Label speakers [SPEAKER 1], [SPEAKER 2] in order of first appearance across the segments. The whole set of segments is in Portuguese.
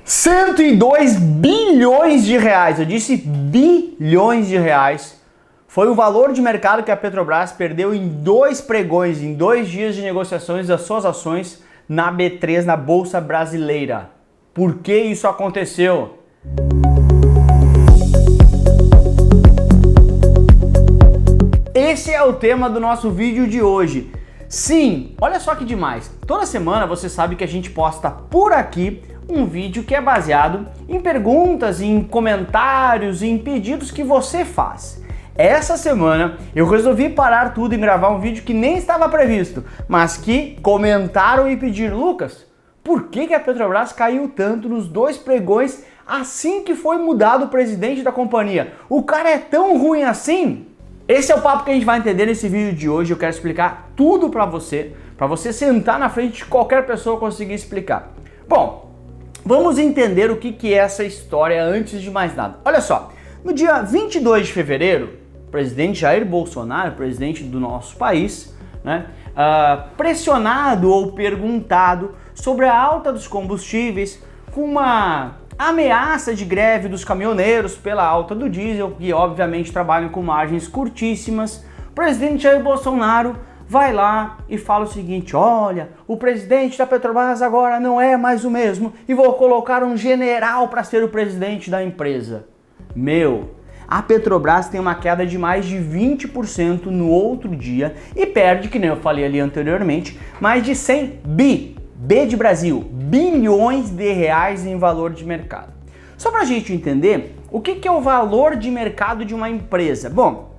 [SPEAKER 1] 102 bilhões de reais, eu disse bilhões de reais, foi o valor de mercado que a Petrobras perdeu em 2 pregões, em 2 dias de negociações das suas ações na B3, na Bolsa Brasileira. Por que isso aconteceu? Esse é o tema do nosso vídeo de hoje. Sim, olha só que demais. Toda semana você sabe que a gente posta por aqui um vídeo que é baseado em perguntas, em comentários, em pedidos que você faz. Essa semana eu resolvi parar tudo e gravar um vídeo que nem estava previsto, mas que comentaram e pediram: Lucas, por que a Petrobras caiu tanto nos 2 pregões assim que foi mudado o presidente da companhia? O cara é tão ruim assim? Esse é o papo que a gente vai entender nesse vídeo de hoje. Eu quero explicar tudo para você sentar na frente de qualquer pessoa conseguir explicar. Bom, vamos entender o que é essa história antes de mais nada. Olha só, no dia 22 de fevereiro, o presidente Jair Bolsonaro, presidente do nosso país, pressionado ou perguntado sobre a alta dos combustíveis, com uma ameaça de greve dos caminhoneiros pela alta do diesel, que obviamente trabalham com margens curtíssimas, o presidente Jair Bolsonaro vai lá e fala o seguinte: olha, o presidente da Petrobras agora não é mais o mesmo e vou colocar um general para ser o presidente da empresa. A Petrobras tem uma queda de mais de 20% no outro dia e perde, que nem eu falei ali anteriormente, mais de 100 B de Brasil, bilhões de reais em valor de mercado. Só para a gente entender, o que é o valor de mercado de uma empresa? Bom,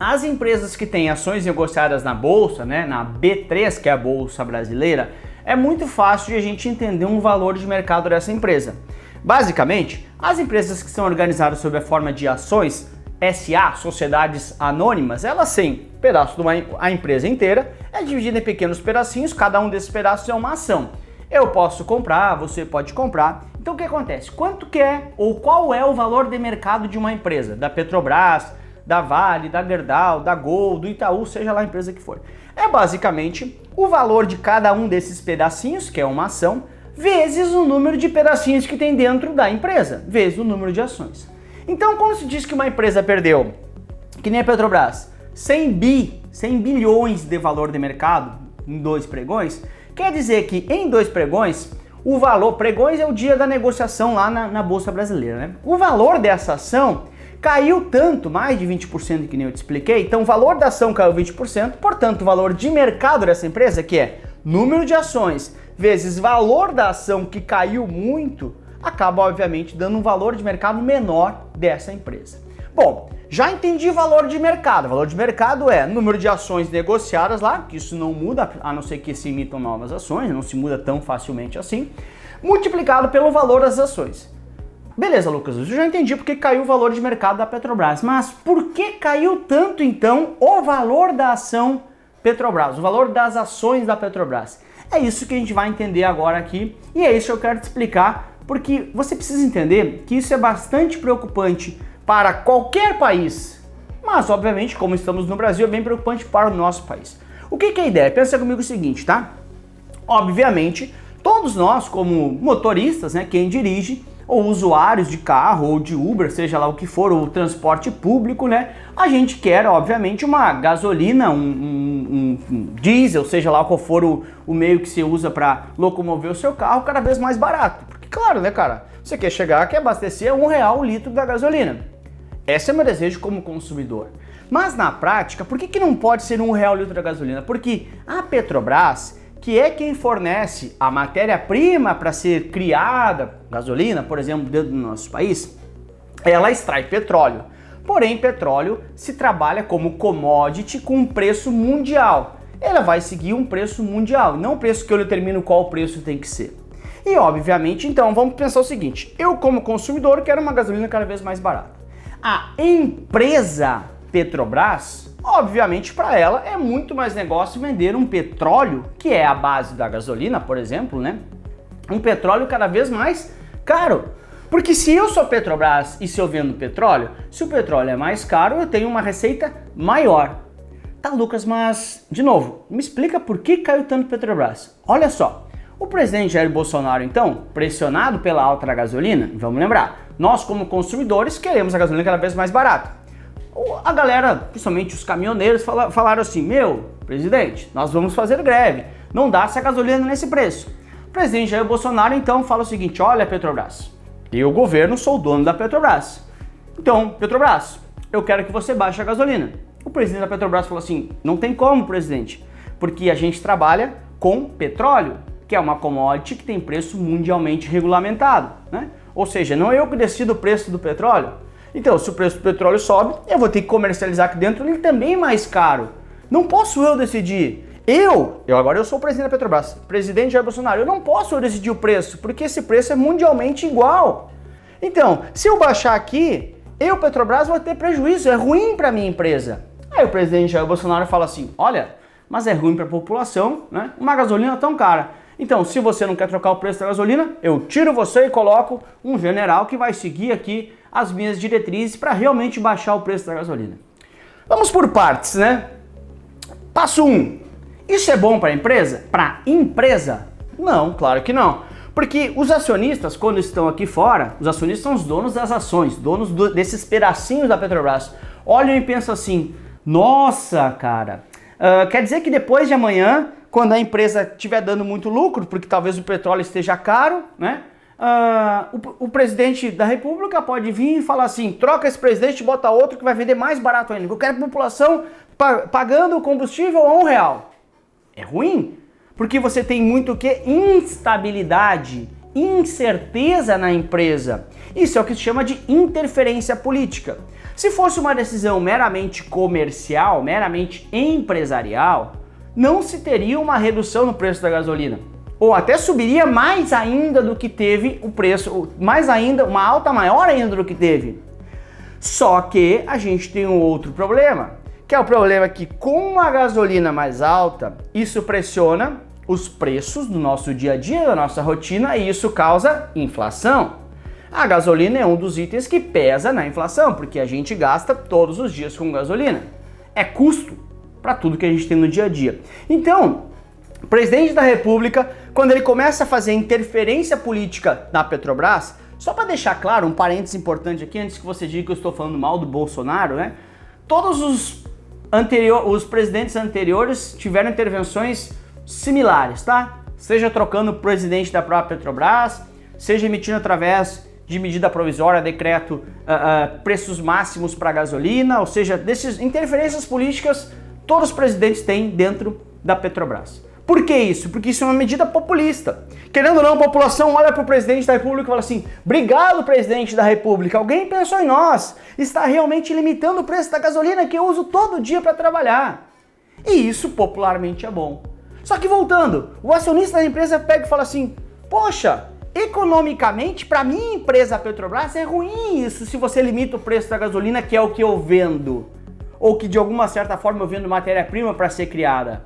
[SPEAKER 1] as empresas que têm ações negociadas na Bolsa, na B3, que é a Bolsa Brasileira, é muito fácil de a gente entender um valor de mercado dessa empresa. Basicamente, as empresas que são organizadas sob a forma de ações, SA, sociedades anônimas, elas têm pedaço de a empresa inteira, é dividida em pequenos pedacinhos, cada um desses pedaços é uma ação. Eu posso comprar, você pode comprar. Então o que acontece? Quanto que é ou qual é o valor de mercado de uma empresa? Da Petrobras, da Vale, da Gerdau, da Gol, do Itaú, seja lá a empresa que for. É basicamente o valor de cada um desses pedacinhos, que é uma ação, vezes o número de pedacinhos que tem dentro da empresa, vezes o número de ações. Então, quando se diz que uma empresa perdeu, que nem a Petrobras, 100 bilhões de valor de mercado em 2 pregões, quer dizer que em 2 pregões, o valor, pregões é o dia da negociação lá na Bolsa Brasileira, O valor dessa ação caiu tanto, mais de 20%, que nem eu te expliquei, então o valor da ação caiu 20%, portanto o valor de mercado dessa empresa, que é número de ações vezes valor da ação que caiu muito, acaba obviamente dando um valor de mercado menor dessa empresa. Bom, já entendi valor de mercado. Valor de mercado é número de ações negociadas lá, que isso não muda, a não ser que se emitam novas ações, não se muda tão facilmente assim, multiplicado pelo valor das ações. Beleza, Lucas, eu já entendi porque caiu o valor de mercado da Petrobras, mas por que caiu tanto então o valor da ação Petrobras, o valor das ações da Petrobras? É isso que a gente vai entender agora aqui e é isso que eu quero te explicar, porque você precisa entender que isso é bastante preocupante para qualquer país, mas obviamente, como estamos no Brasil, é bem preocupante para o nosso país. O que é a ideia? Pensa comigo o seguinte, tá? Obviamente, todos nós como motoristas, quem dirige, ou usuários de carro ou de Uber, seja lá o que for, o transporte público, a gente quer, obviamente, uma gasolina, um diesel, seja lá qual for o meio que você usa para locomover o seu carro, cada vez mais barato. Porque, claro, cara, você quer chegar, quer abastecer a R$1 o litro da gasolina. Esse é o meu desejo como consumidor. Mas na prática, por que não pode ser R$1 o litro da gasolina? Porque a Petrobras, que é quem fornece a matéria-prima para ser criada, gasolina, por exemplo, dentro do nosso país, ela extrai petróleo. Porém, petróleo se trabalha como commodity com um preço mundial. Ela vai seguir um preço mundial, não o preço que eu determino qual o preço tem que ser. E, obviamente, então, vamos pensar o seguinte: eu, como consumidor, quero uma gasolina cada vez mais barata. A empresa Petrobras, obviamente, para ela é muito mais negócio vender um petróleo, que é a base da gasolina, por exemplo, Um petróleo cada vez mais caro. Porque se eu sou Petrobras e se eu vendo petróleo, se o petróleo é mais caro, eu tenho uma receita maior. Tá, Lucas, mas, de novo, me explica por que caiu tanto Petrobras. Olha só, O presidente Jair Bolsonaro, então, pressionado pela alta da gasolina, vamos lembrar, nós como consumidores queremos a gasolina cada vez mais barata. A galera, principalmente os caminhoneiros, falaram assim, meu, presidente, nós vamos fazer greve, não dá essa gasolina nesse preço. O presidente Jair Bolsonaro, então, fala o seguinte, olha, Petrobras, eu, governo, sou o dono da Petrobras. Então, Petrobras, eu quero que você baixe a gasolina. O presidente da Petrobras falou assim, não tem como, presidente, porque a gente trabalha com petróleo, que é uma commodity que tem preço mundialmente regulamentado, né? Ou seja, não é eu que decido o preço do petróleo. Então, se o preço do petróleo sobe, eu vou ter que comercializar aqui dentro ele também mais caro. Não posso eu decidir. Agora eu sou o presidente da Petrobras, presidente Jair Bolsonaro, eu não posso decidir o preço, porque esse preço é mundialmente igual. Então, se eu baixar aqui, eu, Petrobras, vou ter prejuízo, é ruim para minha empresa. Aí o presidente Jair Bolsonaro fala assim, olha, mas é ruim para a população, né? Uma gasolina tão cara. Então, se você não quer trocar o preço da gasolina, eu tiro você e coloco um general que vai seguir aqui as minhas diretrizes para realmente baixar o preço da gasolina. Vamos por partes, né? Passo 1. Isso é bom para a empresa? Para a empresa? Não, claro que não. Porque os acionistas, quando estão aqui fora, os acionistas são os donos das ações, donos desses pedacinhos da Petrobras. Olham e pensam assim, nossa, cara, quer dizer que depois de amanhã, quando a empresa estiver dando muito lucro, porque talvez o petróleo esteja caro, né? O presidente da República pode vir e falar assim, troca esse presidente e bota outro que vai vender mais barato ainda. Eu quero a população pagando o combustível a R$1. É ruim, porque você tem muito o que? Instabilidade, incerteza na empresa. Isso é o que se chama de interferência política. Se fosse uma decisão meramente comercial, meramente empresarial, não se teria uma redução no preço da gasolina. Ou até subiria mais ainda do que teve o preço, mais ainda, uma alta maior ainda do que teve. Só que a gente tem um outro problema, que é o problema que com a gasolina mais alta, isso pressiona os preços do nosso dia a dia, da nossa rotina, e isso causa inflação. A gasolina é um dos itens que pesa na inflação, porque a gente gasta todos os dias com gasolina. É custo para tudo que a gente tem no dia a dia. Então, o presidente da República, quando ele começa a fazer interferência política na Petrobras, só para deixar claro, um parênteses importante aqui, antes que você diga que eu estou falando mal do Bolsonaro, né? Todos os presidentes anteriores tiveram intervenções similares, tá? Seja trocando o presidente da própria Petrobras, seja emitindo através de medida provisória, decreto, preços máximos para gasolina, ou seja, dessas interferências políticas, todos os presidentes têm dentro da Petrobras. Por que isso? Porque isso é uma medida populista. Querendo ou não, a população olha para o presidente da República e fala assim, obrigado, presidente da República, alguém pensou em nós, está realmente limitando o preço da gasolina que eu uso todo dia para trabalhar. E isso popularmente é bom. Só que voltando, o acionista da empresa pega e fala assim, poxa, economicamente, para minha empresa, a Petrobras, é ruim isso se você limita o preço da gasolina, que é o que eu vendo. Ou que de alguma certa forma eu vendo matéria-prima para ser criada.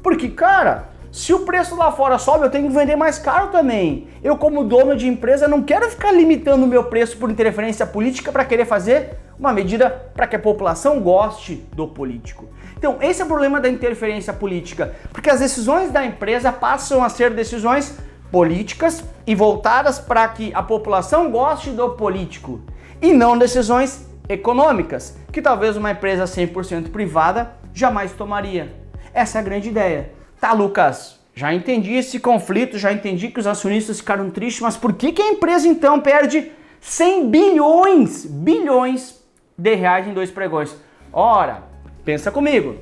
[SPEAKER 1] Porque, cara, se o preço lá fora sobe, eu tenho que vender mais caro também. Eu, como dono de empresa, não quero ficar limitando o meu preço por interferência política para querer fazer uma medida para que a população goste do político. Então, esse é o problema da interferência política, porque as decisões da empresa passam a ser decisões políticas e voltadas para que a população goste do político, e não decisões econômicas, que talvez uma empresa 100% privada jamais tomaria. Essa é a grande ideia. Tá, Lucas, já entendi esse conflito, já entendi que os acionistas ficaram tristes, mas por que a empresa então perde 100 bilhões de reais em 2 pregões? Ora, pensa comigo,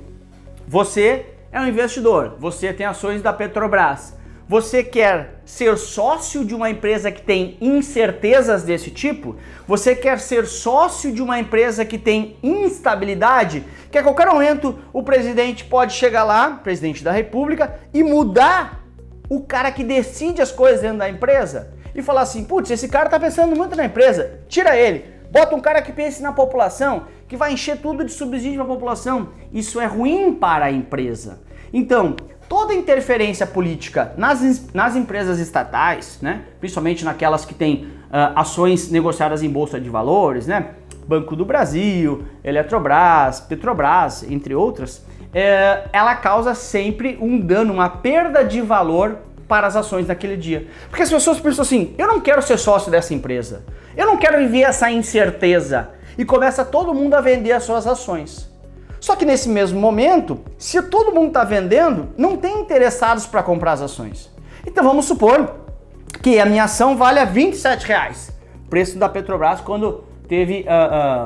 [SPEAKER 1] você é um investidor, você tem ações da Petrobras, você quer ser sócio de uma empresa que tem incertezas desse tipo? Você quer ser sócio de uma empresa que tem instabilidade? Que a qualquer momento o presidente pode chegar lá, presidente da República, e mudar o cara que decide as coisas dentro da empresa? E falar assim, putz, esse cara tá pensando muito na empresa, tira ele, bota um cara que pense na população, que vai encher tudo de subsídio para a população. Isso é ruim para a empresa. Então, toda interferência política nas empresas estatais, né, principalmente naquelas que têm ações negociadas em bolsa de valores, né, Banco do Brasil, Eletrobras, Petrobras, entre outras, ela causa sempre um dano, uma perda de valor para as ações naquele dia. Porque as pessoas pensam assim, eu não quero ser sócio dessa empresa, eu não quero viver essa incerteza, e começa todo mundo a vender as suas ações. Só que nesse mesmo momento, se todo mundo está vendendo, não tem interessados para comprar as ações. Então vamos supor que a minha ação vale a R$27, preço da Petrobras quando teve,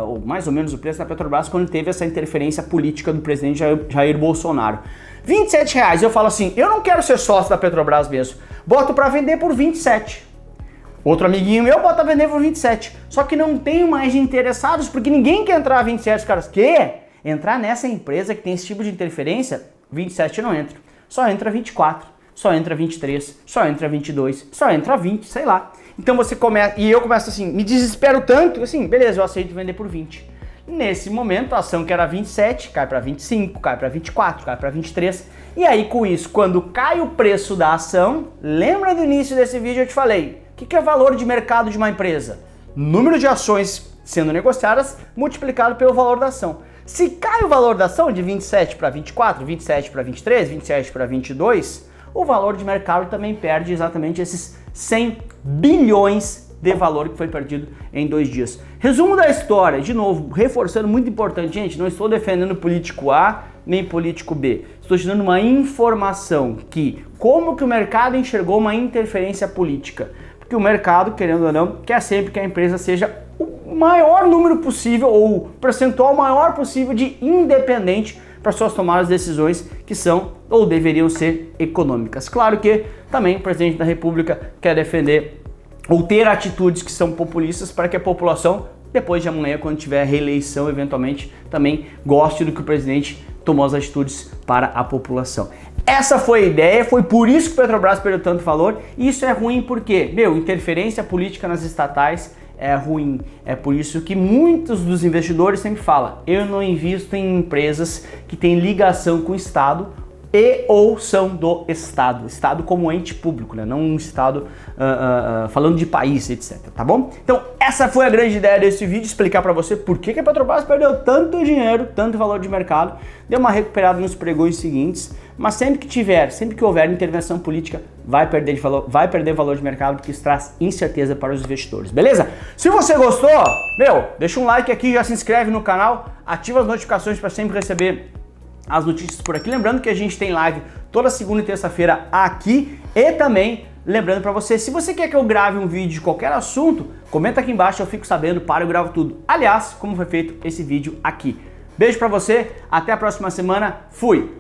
[SPEAKER 1] ou mais ou menos o preço da Petrobras quando teve essa interferência política do presidente Jair Bolsonaro. R$27, eu falo assim, eu não quero ser sócio da Petrobras mesmo, boto para vender por 27. Outro amiguinho meu bota a vender por 27, só que não tenho mais interessados porque ninguém quer entrar a 27, os caras, entrar nessa empresa que tem esse tipo de interferência, 27 não entra, só entra 24, só entra 23, só entra 22, só entra 20, sei lá. Então você começa, e eu começo assim, me desespero tanto, assim, beleza, eu aceito vender por 20. Nesse momento a ação que era 27 cai para 25, cai para 24, cai para 23. E aí com isso, quando cai o preço da ação, lembra do início desse vídeo eu te falei, o que é valor de mercado de uma empresa? Número de ações sendo negociadas multiplicado pelo valor da ação. Se cai o valor da ação de 27 para 24, 27 para 23, 27 para 22, o valor de mercado também perde exatamente esses 100 bilhões de valor que foi perdido em 2 dias. Resumo da história, de novo, reforçando, muito importante, gente, não estou defendendo político A nem político B. Estou te dando uma informação que, como que o mercado enxergou uma interferência política? Porque o mercado, querendo ou não, quer sempre que a empresa seja o maior número possível ou o percentual maior possível de independente para suas tomadas de decisões que são ou deveriam ser econômicas. Claro que também o presidente da República quer defender ou ter atitudes que são populistas para que a população, depois de amanhã, quando tiver reeleição, eventualmente, também goste do que o presidente tomou as atitudes para a população. Essa foi a ideia, foi por isso que o Petrobras perdeu tanto valor, e isso é ruim porque, interferência política nas estatais é ruim. É por isso que muitos dos investidores sempre falam, eu não invisto em empresas que têm ligação com o Estado e ou são do Estado. Estado como ente público, né? Não um Estado falando de país, etc. Tá bom? Então essa foi a grande ideia desse vídeo, explicar para você por que a Petrobras perdeu tanto dinheiro, tanto valor de mercado, deu uma recuperada nos pregões seguintes, mas sempre que houver intervenção política, vai perder valor de mercado, porque isso traz incerteza para os investidores, beleza? Se você gostou, deixa um like aqui, já se inscreve no canal, ativa as notificações para sempre receber as notícias por aqui. Lembrando que a gente tem live toda segunda e terça-feira aqui, e também lembrando para você, se você quer que eu grave um vídeo de qualquer assunto, comenta aqui embaixo, eu fico sabendo, eu gravo tudo. Aliás, como foi feito esse vídeo aqui. Beijo para você, até a próxima semana, fui!